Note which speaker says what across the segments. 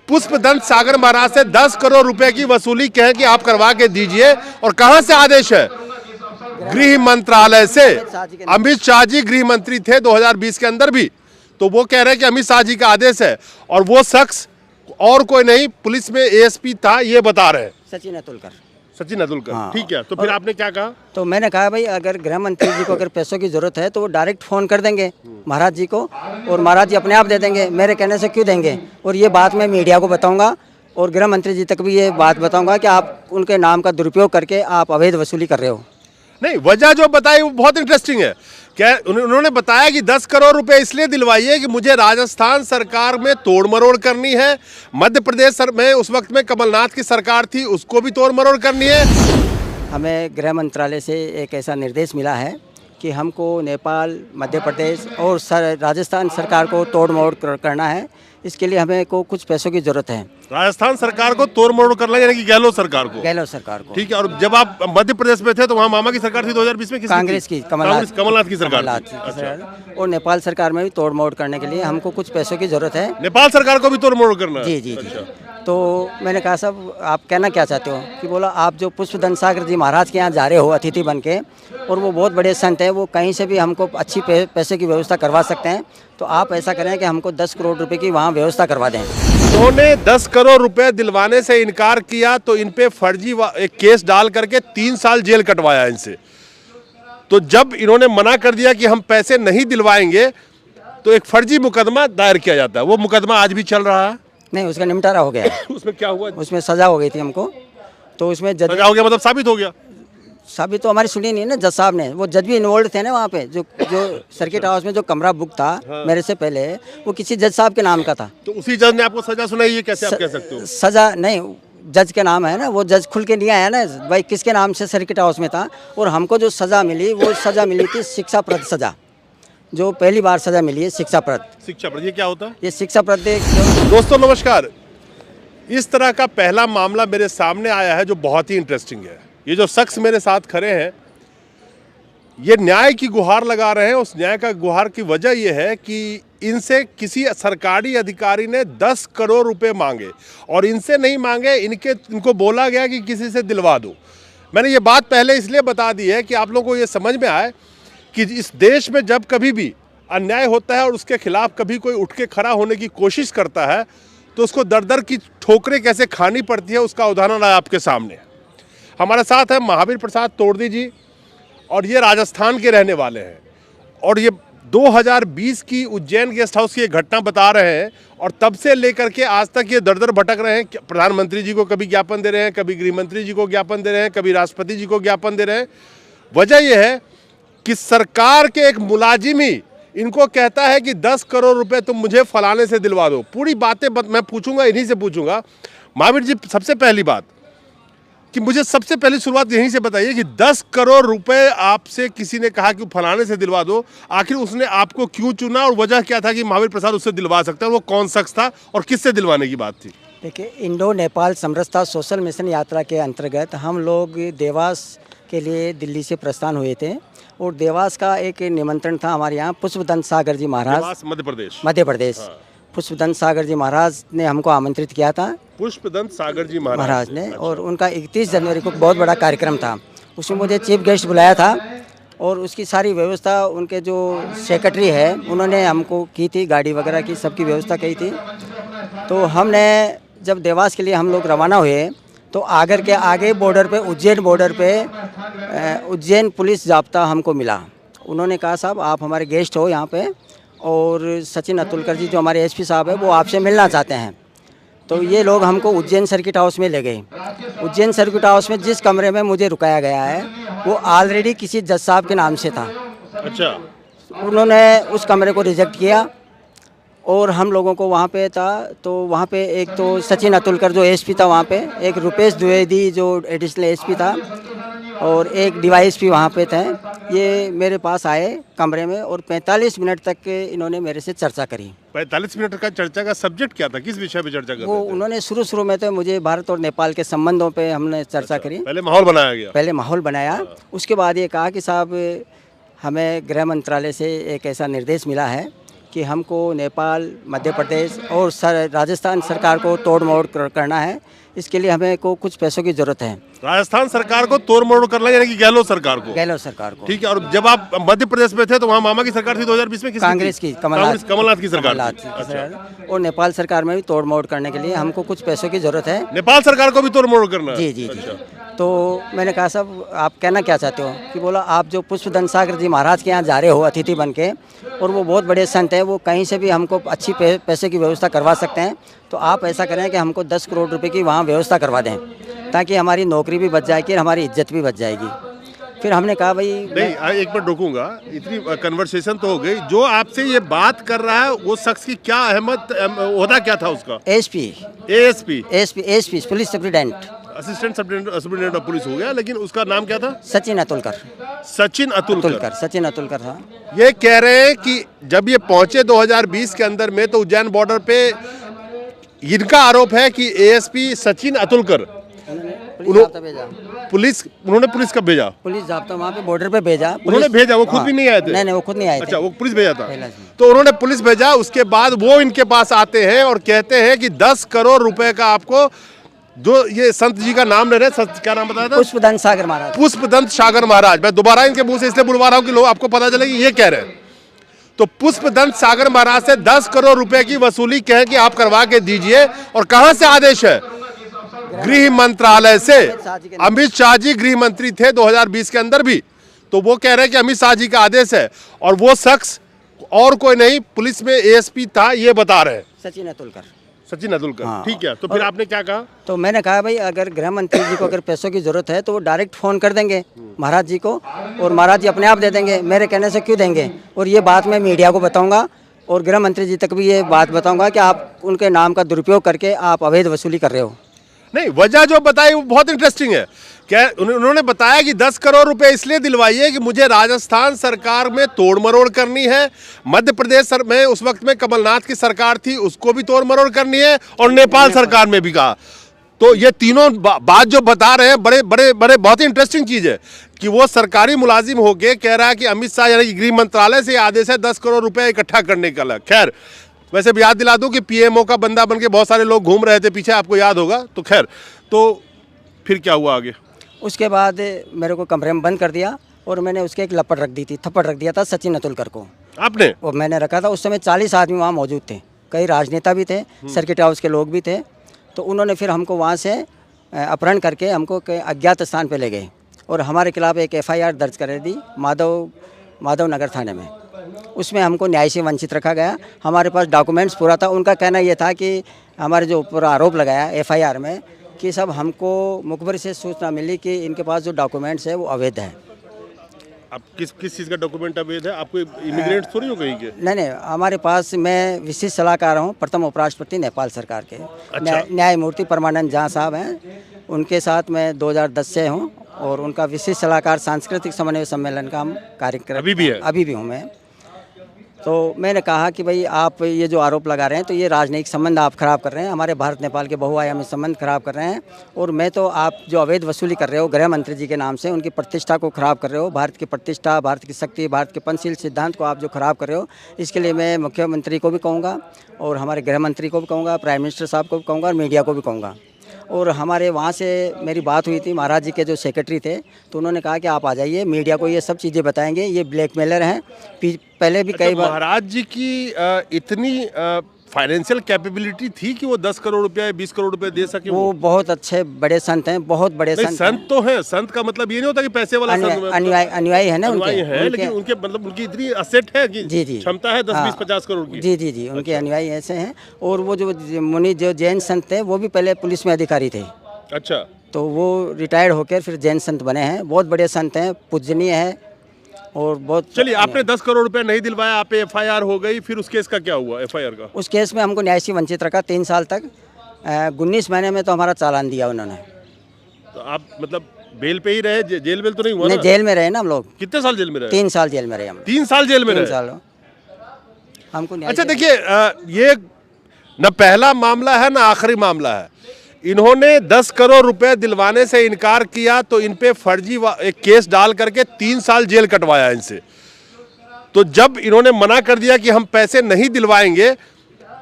Speaker 1: पुष्पदंत सागर महाराज से 10 करोड़ रुपए की वसूली कहें कि आप करवा के दीजिए। और कहां से आदेश है? गृह मंत्रालय से। अमित शाह जी गृह मंत्री थे 2020 के अंदर भी, तो वो कह रहे हैं कि अमित शाह जी का आदेश है और वो शख्स और कोई नहीं, पुलिस में एएसपी था, ये बता रहे हैं
Speaker 2: सचिन अतुलकर।
Speaker 1: सचिन अतुलकर।
Speaker 2: हाँ।
Speaker 1: ठीक है, तो फिर आपने क्या कहा?
Speaker 2: तो मैंने कहा भाई अगर गृह मंत्री जी को अगर पैसों की जरूरत है तो वो डायरेक्ट फ़ोन कर देंगे महाराज जी को और महाराज जी अपने आप दे देंगे, मेरे कहने से क्यों देंगे। और ये बात मैं मीडिया को बताऊंगा और गृह मंत्री जी तक भी ये बात बताऊंगा कि आप उनके नाम का दुरुपयोग करके आप अवैध वसूली कर रहे हो।
Speaker 1: नहीं, वजह जो बताई वो बहुत इंटरेस्टिंग है। क्या उन्होंने बताया कि 10 करोड़ रुपए इसलिए दिलवाइए कि मुझे राजस्थान सरकार में तोड़ मरोड़ करनी है, मध्य प्रदेश में उस वक्त में कमलनाथ की सरकार थी, उसको भी तोड़ मरोड़ करनी है।
Speaker 2: हमें गृह मंत्रालय से एक ऐसा निर्देश मिला है कि हमको नेपाल, मध्य प्रदेश और राजस्थान सरकार को तोड़ मरोड़ करना है। इसके लिए हमें को कुछ पैसों की जरूरत है।
Speaker 1: राजस्थान सरकार को तोड़ मरोड़ करना यानी कि गहलोत सरकार को?
Speaker 2: गहलोत सरकार को।
Speaker 1: ठीक है। और जब आप मध्य प्रदेश में थे तो वहाँ मामा की सरकार थी 2020 में?
Speaker 2: कांग्रेस की,
Speaker 1: कमलनाथ की सरकार थी।
Speaker 2: अच्छा। और नेपाल सरकार में भी तोड़ मरोड़ करने के लिए हमको कुछ पैसों की जरूरत है।
Speaker 1: नेपाल सरकार को भी तोड़ मरोड़ करना है?
Speaker 2: जी जी जी। तो मैंने कहा साहब आप कहना क्या चाहते हो? कि बोला आप जो पुष्पदंत सागर जी महाराज के यहाँ जा रहे हो अतिथि बन के, और वो बहुत बड़े संत हैं, वो कहीं से भी हमको अच्छी पैसे की व्यवस्था करवा सकते हैं, तो आप ऐसा करें कि हमको 10 करोड़ रुपए की वहाँ व्यवस्था करवा दें।
Speaker 1: उन्होंने 10 करोड़ रुपए दिलवाने से इनकार किया तो इन पे फर्जी एक केस डाल करके 3 साल जेल कटवाया इनसे। तो जब इन्होंने मना कर दिया कि हम पैसे नहीं दिलवाएंगे तो एक फर्जी मुकदमा दायर किया जाता है। वो मुकदमा आज भी चल रहा है?
Speaker 2: नहीं, उसका निपटारा हो गया।
Speaker 1: उसमें क्या हुआ?
Speaker 2: उसमें सजा हो गई थी हमको। तो उसमें जज
Speaker 1: सजा हो गया मतलब साबित हो गया?
Speaker 2: साबित तो हमारी सुनी नहीं ना जज साहब ने। वो जज भी इन्वॉल्व थे ना वहाँ पे। जो सर्किट हाउस में जो कमरा बुक था मेरे से पहले, वो किसी जज साहब के नाम का था।
Speaker 1: तो उसी जज ने आपको सजा सुनाई, ये कैसे आप कह सकते हो?
Speaker 2: सजा नहीं, जज के नाम है ना, वो जज खुल के नहीं आया ना भाई किसके नाम से सर्किट हाउस में था। और हमको जो सजा मिली वो सजा मिली थी शिक्षाप्रद सजा, जो पहली बार सजा मिली है शिक्षाप्रद।
Speaker 1: शिक्षाप्रद ये क्या होता है?
Speaker 2: ये शिक्षाप्रद।
Speaker 1: दोस्तों नमस्कार। इस तरह का पहला मामला मेरे सामने आया है जो बहुत ही इंटरेस्टिंग है। ये जो शख्स मेरे साथ खड़े हैं ये न्याय की गुहार लगा रहे हैं। उस न्याय का गुहार की वजह यह है कि इनसे किसी सरकारी अधिकारी ने 10 करोड़ रुपए मांगे और इनसे नहीं मांगे, इनको बोला गया कि किसी से दिलवा दो। मैंने ये बात पहले इसलिए बता दी है कि आप लोगों को ये समझ में आए कि इस देश में जब कभी भी अन्याय होता है और उसके खिलाफ कभी कोई उठ के खड़ा होने की कोशिश करता है तो उसको दर दर की ठोकरें कैसे खानी पड़ती है, उसका उदाहरण है आपके सामने। हमारे साथ है महावीर प्रसाद तोड़दी जी और ये राजस्थान के रहने वाले हैं और ये 2020 की उज्जैन गेस्ट हाउस की एक घटना बता रहे हैं और तब से लेकर के आज तक ये दर दर भटक रहे हैं। प्रधानमंत्री जी को कभी ज्ञापन दे रहे हैं, कभी गृह मंत्री जी को ज्ञापन दे रहे हैं, कभी राष्ट्रपति जी को ज्ञापन दे रहे हैं। वजह यह है कि सरकार के एक मुलाजिम ही इनको कहता है कि 10 करोड़ रुपए तुम मुझे फलाने से दिलवा दो। पूरी बातें मैं पूछूंगा, इन्हीं से पूछूंगा। महावीर जी, सबसे पहली बात कि मुझे सबसे पहली शुरुआत यहीं से बताइए कि 10 करोड़ रुपए आपसे किसी ने कहा कि फलाने से दिलवा दो, आखिर उसने आपको क्यों चुना और वजह क्या था कि महावीर प्रसाद उससे दिलवा सकता है? वो कौन शख्स था और किससे दिलवाने की बात थी?
Speaker 2: देखिए, इंडो नेपाल समरसता सोशल मिशन यात्रा के अंतर्गत हम लोग देवास के लिए दिल्ली से प्रस्थान हुए थे और देवास का एक निमंत्रण था हमारे यहाँ पुष्पदंत सागर जी महाराज, मध्य प्रदेश। हाँ। पुष्पदंत सागर जी महाराज ने हमको आमंत्रित किया था।
Speaker 1: पुष्पदंत सागर जी महाराज ने।
Speaker 2: अच्छा। और उनका 31 जनवरी को बहुत बड़ा कार्यक्रम था, उसमें मुझे चीफ गेस्ट बुलाया था और उसकी सारी व्यवस्था उनके जो सेक्रेटरी है उन्होंने हमको की थी, गाड़ी वगैरह की सबकी व्यवस्था की थी। तो हमने जब देवास के लिए हम लोग रवाना हुए तो आगर के आगे बॉर्डर पे, उज्जैन बॉर्डर पे उज्जैन पुलिस जाब्ता हमको मिला। उन्होंने कहा साहब आप हमारे गेस्ट हो यहाँ पे और सचिन अतुलकर जी जो हमारे एसपी साहब है वो आपसे मिलना चाहते हैं। तो ये लोग हमको उज्जैन सर्किट हाउस में ले गए। उज्जैन सर्किट हाउस में जिस कमरे में मुझे रुकाया गया है वो ऑलरेडी किसी जज साहब के नाम से था। अच्छा। उन्होंने उस कमरे को रिजेक्ट किया और हम लोगों को वहाँ पे था, तो वहाँ पे एक तो सचिन अतुलकर जो एसपी था वहाँ पे, एक रुपेश द्विवेदी जो एडिशनल एसपी था और एक डीवाईएसपी वहाँ पे थे। ये मेरे पास आए कमरे में और 45 मिनट तक इन्होंने मेरे से चर्चा करी।
Speaker 1: 45 मिनट का चर्चा का सब्जेक्ट क्या था? किस विषय पे चर्चा कर रहे थे?
Speaker 2: वो उन्होंने शुरू में तो मुझे भारत और नेपाल के संबंधों पे हमने चर्चा करी।
Speaker 1: पहले माहौल बनाया गया।
Speaker 2: पहले माहौल बनाया। उसके बाद ये कहा कि साहब हमें गृह मंत्रालय से एक ऐसा निर्देश मिला है कि हमको नेपाल, मध्य प्रदेश और राजस्थान सरकार को तोड़ मोड़ करना है। इसके लिए हमें को कुछ पैसों की ज़रूरत है।
Speaker 1: राजस्थान सरकार को तोड़ मोड़ करना, यानी कि गहलोत सरकार को।
Speaker 2: गहलोत सरकार को,
Speaker 1: ठीक है। और जब आप मध्य प्रदेश में थे तो वहाँ मामा की सरकार थी 2020 में,
Speaker 2: कांग्रेस की,
Speaker 1: कमलनाथ की सरकार थी।
Speaker 2: अच्छा। और नेपाल सरकार में भी तोड़ मोड़ करने के लिए हमको कुछ पैसों की ज़रूरत है।
Speaker 1: नेपाल सरकार को भी तोड़ मोड़ करना है?
Speaker 2: जी जी जी। तो मैंने कहा साहब आप कहना क्या चाहते हो? कि बोला आप जो पुष्पदंत सागर जी महाराज के यहाँ जा रहे हो अतिथि बन के, और वो बहुत बड़े संत हैं, वो कहीं से भी हमको अच्छी पैसे की व्यवस्था करवा सकते हैं। तो आप ऐसा करें कि हमको 10 करोड़ रुपए की वहाँ व्यवस्था करवा दें, ताकि हमारी नौकरी भी बच जाएगी और हमारी इज्जत भी बच जाएगी। फिर हमने कहा भाई
Speaker 1: नहीं, एक मिनट रोकूंगा। इतनी कन्वर्सेशन तो हो गई। जो आपसे ये बात कर रहा है वो शख्स की क्या अहमद ओहदा क्या था उसका?
Speaker 2: ASP police superintendent,
Speaker 1: assistant superintendent of police हो गया, लेकिन उसका नाम क्या था?
Speaker 2: सचिन अतुलकर था।
Speaker 1: ये कह रहे हैं कि जब ये पहुंचे 2020 के अंदर में, तो उज्जैन बॉर्डर पे इनका आरोप है कि एएसपी सचिन अतुलकर उन्होंने पुलिस कब भेजा?
Speaker 2: पुलिस जाब्ता वहाँ पे बॉर्डर पे भेजा।
Speaker 1: उन्होंने भेजा, वो खुद भी नहीं आए थे?
Speaker 2: नहीं, वो खुद नहीं आए थे।
Speaker 1: अच्छा, वो पुलिस भेजा था। तो उन्होंने पुलिस भेजा, उसके बाद वो इनके पास आते हैं और कहते हैं कि 10 करोड़ रुपए का आपको, जो ये संत जी का नाम ले रहे हैं, क्या नाम बताया था?
Speaker 2: पुष्पदंत सागर महाराज।
Speaker 1: पुष्पदंत सागर महाराज। मैं दोबारा इनके मुंह से इसलिए बुलवा रहा हूँ कि लोग आपको पता चले कि ये कह रहे हैं। तो पुष्पदंत सागर महाराज से 10 करोड़ रुपए की वसूली कहे कि आप करवा के दीजिए। और कहां से आदेश है? गृह मंत्रालय से। अमित शाह जी गृह मंत्री थे 2020 के अंदर भी, तो वो कह रहे हैं कि अमित शाह जी का आदेश है। और वो शख्स और कोई नहीं, पुलिस में एएसपी था, ये बता रहे हैं सचिन अतुलकर।
Speaker 2: हाँ।
Speaker 1: ठीक है। तो फिर आपने क्या कहा?
Speaker 2: तो मैंने कहा भाई अगर गृह मंत्री जी को अगर पैसों की जरूरत है तो वो डायरेक्ट फोन कर देंगे महाराज जी को, और महाराज जी अपने आप दे देंगे, मेरे कहने से क्यों देंगे। और ये बात मैं मीडिया को बताऊंगा और गृह मंत्री जी तक भी ये बात बताऊंगा कि आप उनके नाम का दुरुपयोग करके आप अवैध वसूली कर रहे हो।
Speaker 1: नहीं, वजह जो बताई वो बहुत इंटरेस्टिंग है। क्या उन्होंने बताया कि 10 करोड़ रुपए इसलिए दिलवाइए कि मुझे राजस्थान सरकार में तोड़ मरोड़ करनी है, मध्य प्रदेश में उस वक्त में कमलनाथ की सरकार थी, उसको भी तोड़ मरोड़ करनी है, और नेपाल सरकार में भी कहा। तो ये तीनों बात जो बता रहे हैं, बड़े बहुत ही इंटरेस्टिंग चीज है कि वो सरकारी मुलाजिम होके कह रहा है कि अमित शाह यानी कि गृह मंत्रालय से आदेश है 10 करोड़ रुपए इकट्ठा करने का। खैर, वैसे भी याद दिला दूं कि पीएमओ का बंदा बन के बहुत सारे लोग घूम रहे थे पीछे, आपको याद होगा। तो खैर, तो फिर क्या हुआ आगे?
Speaker 2: उसके बाद मेरे को कमरे में बंद कर दिया और मैंने उसके एक थप्पड़ रख दिया था सचिन अतुलकर को।
Speaker 1: आपने?
Speaker 2: और मैंने रखा था। उस समय 40 आदमी वहाँ मौजूद थे, कई राजनेता भी थे, सर्किट हाउस के लोग भी थे। तो उन्होंने फिर हमको वहाँ से अपहरण करके हमको अज्ञात स्थान पे ले गए और हमारे खिलाफ एक FIR दर्ज कर दी माधव नगर थाने में। उसमें हमको न्याय से वंचित रखा गया। हमारे पास डॉक्यूमेंट्स पूरा था। उनका कहना यह था कि हमारे जो पूरा आरोप लगाया FIR में कि सब हमको मुखबिर से सूचना मिली कि इनके पास जो डॉक्यूमेंट्स है वो अवैध है।
Speaker 1: अब किस चीज़ का डॉक्यूमेंट अवैध है? आपको इमिग्रेंट थोड़ी हो कहीं के?
Speaker 2: नहीं, हमारे पास, मैं विशेष सलाहकार हूँ प्रथम उपराष्ट्रपति नेपाल सरकार के।
Speaker 1: अच्छा।
Speaker 2: न्यायमूर्ति परमानंद झा साहब हैं, उनके साथ मैं 2010 से हूँ और उनका विशेष सलाहकार सांस्कृतिक समन्वय सम्मेलन का हम कार्यक्रम अभी भी हूँ मैं। तो मैंने कहा कि भाई आप ये जो आरोप लगा रहे हैं तो ये राजनयिक संबंध आप खराब कर रहे हैं, हमारे भारत नेपाल के बहुआयामी संबंध खराब कर रहे हैं। और मैं तो आप जो अवैध वसूली कर रहे हो गृह मंत्री जी के नाम से, उनकी प्रतिष्ठा को खराब कर रहे हो, भारत की प्रतिष्ठा, भारत की शक्ति, भारत के पंचशील सिद्धांत को आप जो खराब कर रहे हो, इसके लिए मैं मुख्यमंत्री को भी कहूँगा और हमारे गृह मंत्री को भी कहूँगा, प्राइम मिनिस्टर साहब को भी कहूँगा और मीडिया को भी कहूँगा। और हमारे वहाँ से मेरी बात हुई थी, महाराज जी के जो सेक्रेटरी थे, तो उन्होंने कहा कि आप आ जाइए, मीडिया को ये सब चीज़ें बताएंगे, ये ब्लैकमेलर हैं। पहले भी कई बार
Speaker 1: महाराज जी की इतनी फाइनेंशियल कैपेबिलिटी थी कि वो 10 करोड़ रुपया 20 करोड़ रुपए दे सके? वो
Speaker 2: बहुत अच्छे बड़े संत हैं, बहुत बड़े
Speaker 1: संत तो हैं। संत का मतलब ये नहीं होता कि पैसे वाला
Speaker 2: अनुयायी है ना उनके,
Speaker 1: लेकिन उनके मतलब उनकी इतनी असेट है कि
Speaker 2: जी
Speaker 1: क्षमता है 10-20-50 करोड़ की।
Speaker 2: जी उनके अनुयायी ऐसे हैं। और वो जो मुनि जो जैन संत थे वो भी पहले पुलिस में अधिकारी थे।
Speaker 1: अच्छा।
Speaker 2: तो वो रिटायर्ड होकर फिर जैन संत बने हैं, बहुत बड़े संत हैं, पूजनीय है और बहुत।
Speaker 1: चलिए, आपने 10 करोड़ रुपए नहीं दिलवाया, आप पे FIR हो गई, फिर उस केस का क्या हुआ? FIR का
Speaker 2: उस केस में हमको न्याय से वंचित रखा 3 साल तक। 19 महीने में तो हमारा चालान दिया उन्होंने।
Speaker 1: तो आप मतलब बेल पे ही रहे? जेल बेल तो नहीं हुआ?
Speaker 2: नहीं, जेल में रहे ना हम लोग।
Speaker 1: कितने साल जेल में रहे?
Speaker 2: 3 साल जेल में रहे हम।
Speaker 1: 3 साल जेल में रहे?
Speaker 2: 3 साल हमको।
Speaker 1: अच्छा, देखिए, ये न पहला मामला है ना आखिरी मामला है। इन्होंने 10 करोड़ रुपए दिलवाने से इनकार किया तो इन पे फर्जी एक केस डाल करके 3 साल जेल कटवाया इनसे। तो जब इन्होंने मना कर दिया कि हम पैसे नहीं दिलवाएंगे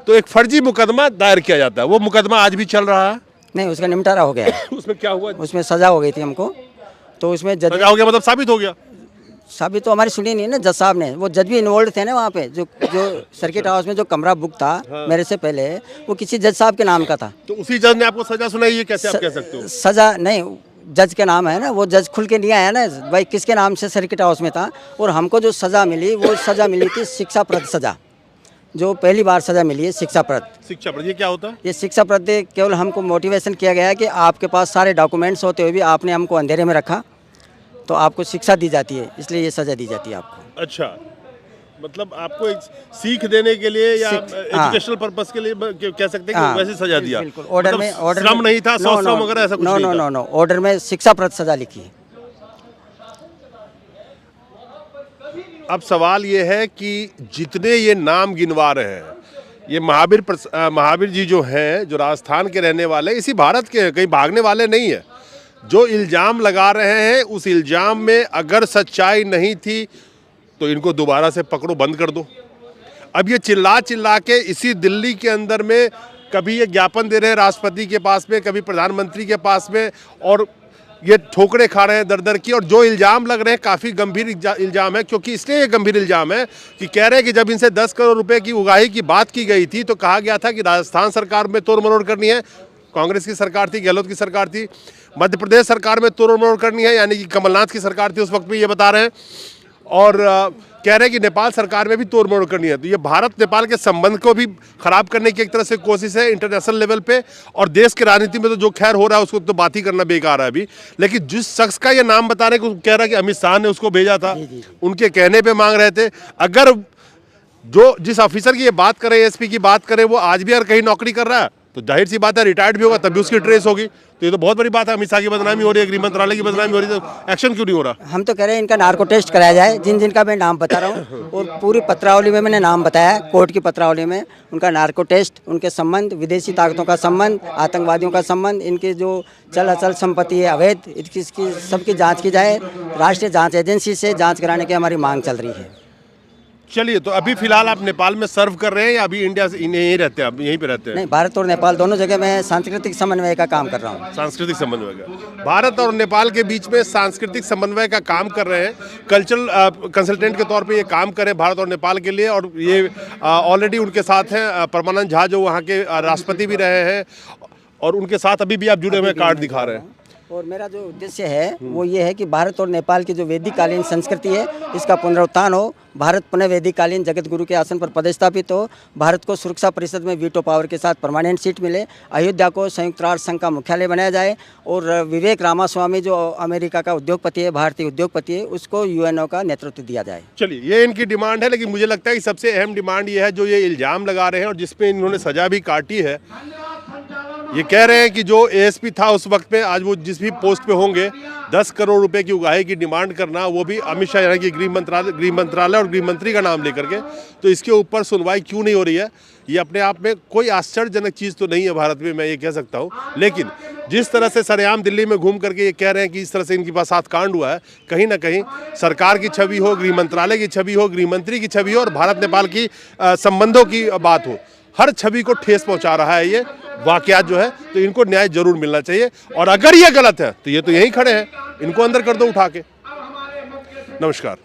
Speaker 1: तो एक फर्जी मुकदमा दायर किया जाता है। वो मुकदमा आज भी चल रहा है।
Speaker 2: नहीं, उसका निपटारा हो गया है।
Speaker 1: उसमें क्या हुआ?
Speaker 2: उसमें सज़ा हो गई थी हमको, तो उसमें जज
Speaker 1: सजा हो गया मतलब साबित हो गया?
Speaker 2: साबित तो हमारी सुनी नहीं ना जज साहब ने। वो जज भी इन्वॉल्व थे ना वहाँ पे, जो सर्किट हाउस में जो कमरा बुक था मेरे से पहले, वो किसी जज साहब के नाम का था।
Speaker 1: तो उसी जज ने आपको सजा सुनाई, ये कैसे आप कह सकते हो?
Speaker 2: सज़ा नहीं, जज के नाम है ना, वो जज खुल के नहीं आया ना भाई किसके नाम से सर्किट हाउस में था। और हमको जो सज़ा मिली वो सज़ा मिली थी शिक्षाप्रद सज़ा, जो पहली बार सज़ा मिली है शिक्षाप्रद।
Speaker 1: शिक्षाप्रद ये क्या होता है?
Speaker 2: ये शिक्षाप्रद केवल हमको मोटिवेशन किया गया है कि आपके पास सारे डॉक्यूमेंट्स होते हुए भी आपने हमको अंधेरे में रखा, तो आपको शिक्षा दी जाती है, इसलिए ये सज़ा दी जाती है आपको।
Speaker 1: अच्छा, मतलब आपको एक सीख देने के लिए या
Speaker 2: हाँ।
Speaker 1: एजुकेशनल पर्पस के लिए कह सकते हैं कि वैसे सजा दिया।
Speaker 2: बिल्कुल, ऑर्डर
Speaker 1: मतलब
Speaker 2: में ऑर्डर
Speaker 1: श्रम नहीं था,
Speaker 2: नो,
Speaker 1: श्रम वगैरह ऐसा कुछ
Speaker 2: नो,
Speaker 1: नहीं
Speaker 2: नो,
Speaker 1: था।
Speaker 2: नो, नो, ऑर्डर में शिक्षाप्रद सज़ा लिखी है।
Speaker 1: अब सवाल ये है कि जितने ये नाम गिनवा रहे हैं, ये महावीर जी जो हैं, जो राजस्थान के रहने वाले, इसी भारत के हैं, कहीं भागने वाले नहीं है। जो इल्ज़ाम लगा रहे हैं उस इल्ज़ाम में अगर सच्चाई नहीं थी तो इनको दोबारा से पकड़ो, बंद कर दो। अब ये चिल्ला चिल्ला के इसी दिल्ली के अंदर में कभी ये ज्ञापन दे रहे हैं राष्ट्रपति के पास में, कभी प्रधानमंत्री के पास में, और ये ठोकरे खा रहे हैं दर दर की। और जो इल्ज़ाम लग रहे हैं काफ़ी गंभीर इल्ज़ाम है, क्योंकि इसलिए ये गंभीर इल्ज़ाम है कि कह रहे हैं कि जब इनसे 10 करोड़ रुपए की उगाही की बात की गई थी तो कहा गया था कि राजस्थान सरकार में तोड़ मरोड़ करनी है, कांग्रेस की सरकार थी, गहलोत की सरकार थी। मध्य प्रदेश सरकार में तोड़ मरोड़ करनी है, यानी कि कमलनाथ की सरकार थी उस वक्त में, ये बता रहे हैं। और कह रहे हैं कि नेपाल सरकार में भी तोड़ मरोड़ करनी है। तो ये भारत नेपाल के संबंध को भी खराब करने की एक तरह से कोशिश है इंटरनेशनल लेवल पे। और देश की राजनीति में तो जो खैर हो रहा है उसको तो बात ही करना बेकार है अभी। लेकिन जिस शख्स का ये नाम बता रहे हैं, कह रहा है कि अमित शाह ने उसको भेजा था, उनके कहने पे मांग रहे थे। अगर जिस ऑफिसर की ये बात करें, एसपी की बात करें, वो आज भी अगर कहीं नौकरी कर रहा है तो जाहिर सी बात है रिटायर्ड भी होगा तब भी उसकी ट्रेस होगी। तो ये तो बहुत बड़ी बात है। अमित शाह की बदनामी हो रही है, गृह मंत्रालय की बदनामी हो रही है, तो एक्शन क्यों नहीं हो रहा?
Speaker 2: हम तो कह रहे हैं इनका नार्को टेस्ट कराया जाए, जिन जिनका मैं नाम बता रहा हूँ। और पूरी पत्रावली में मैंने नाम बताया, कोर्ट की पत्रावली में उनका नार्को टेस्ट, उनके संबंध, विदेशी ताकतों का संबंध, आतंकवादियों का संबंध, इनके जो चल अचल संपत्ति है अवैध, इसकी सबकी जाँच की जाए। राष्ट्रीय जाँच एजेंसी से जाँच कराने की हमारी मांग चल रही है।
Speaker 1: चलिए, तो अभी फिलहाल आप नेपाल में सर्व कर रहे हैं या अभी इंडिया से यहीं रहते हैं? आप यहीं पे रहते हैं?
Speaker 2: नहीं, भारत और नेपाल दोनों जगह मैं सांस्कृतिक समन्वय का काम कर रहा हूँ।
Speaker 1: सांस्कृतिक समन्वय का, भारत और नेपाल के बीच में सांस्कृतिक समन्वय का काम कर रहे हैं, कल्चरल कंसल्टेंट के तौर पे ये काम कर रहे हैं भारत और नेपाल के लिए। और ये ऑलरेडी उनके साथ हैं परमानंद झा, जो वहाँ के राष्ट्रपति भी रहे हैं, और उनके साथ अभी भी आप जुड़े हुए कार्ड दिखा रहे हैं।
Speaker 2: और मेरा जो उद्देश्य है वो ये है कि भारत और नेपाल की जो वैदिककालीन संस्कृति है इसका पुनरुत्थान हो, भारत पुनः वैदिककालीन जगत गुरु के आसन पर पदस्थापित हो, भारत को सुरक्षा परिषद में वीटो पावर के साथ परमानेंट सीट मिले, अयोध्या को संयुक्त राष्ट्र संघ का मुख्यालय बनाया जाए, और विवेक रामास्वामी जो अमेरिका का उद्योगपति है, भारतीय उद्योगपति है, उसको यूएनओ का नेतृत्व दिया जाए।
Speaker 1: चलिए, ये इनकी डिमांड है, लेकिन मुझे लगता है कि सबसे अहम डिमांड ये है जो ये इल्ज़ाम लगा रहे हैं और जिसपे इन्होंने सजा भी काटी है। ये कह रहे हैं कि जो एएसपी था उस वक्त में, आज वो जिस भी पोस्ट पे होंगे, 10 करोड़ रुपए की उगाही की डिमांड करना, वो भी अमित शाह यानी कि गृह मंत्रालय और गृह मंत्री का नाम लेकर के, तो इसके ऊपर सुनवाई क्यों नहीं हो रही है? ये अपने आप में कोई आश्चर्यजनक चीज़ तो नहीं है भारत में, मैं ये कह सकता हूँ। लेकिन जिस तरह से सरेआम दिल्ली में घूम करके ये कह रहे हैं कि इस तरह से इनके पास साथ कांड हुआ है, कहीं ना कहीं सरकार की छवि हो, गृह मंत्रालय की छवि हो, गृह मंत्री की छवि हो, और भारत नेपाल की संबंधों की बात हो, हर छवि को ठेस पहुंचा रहा है ये वाकयात जो है। तो इनको न्याय जरूर मिलना चाहिए, और अगर ये गलत है तो ये तो यहीं खड़े हैं, इनको अंदर कर दो उठा के। नमस्कार।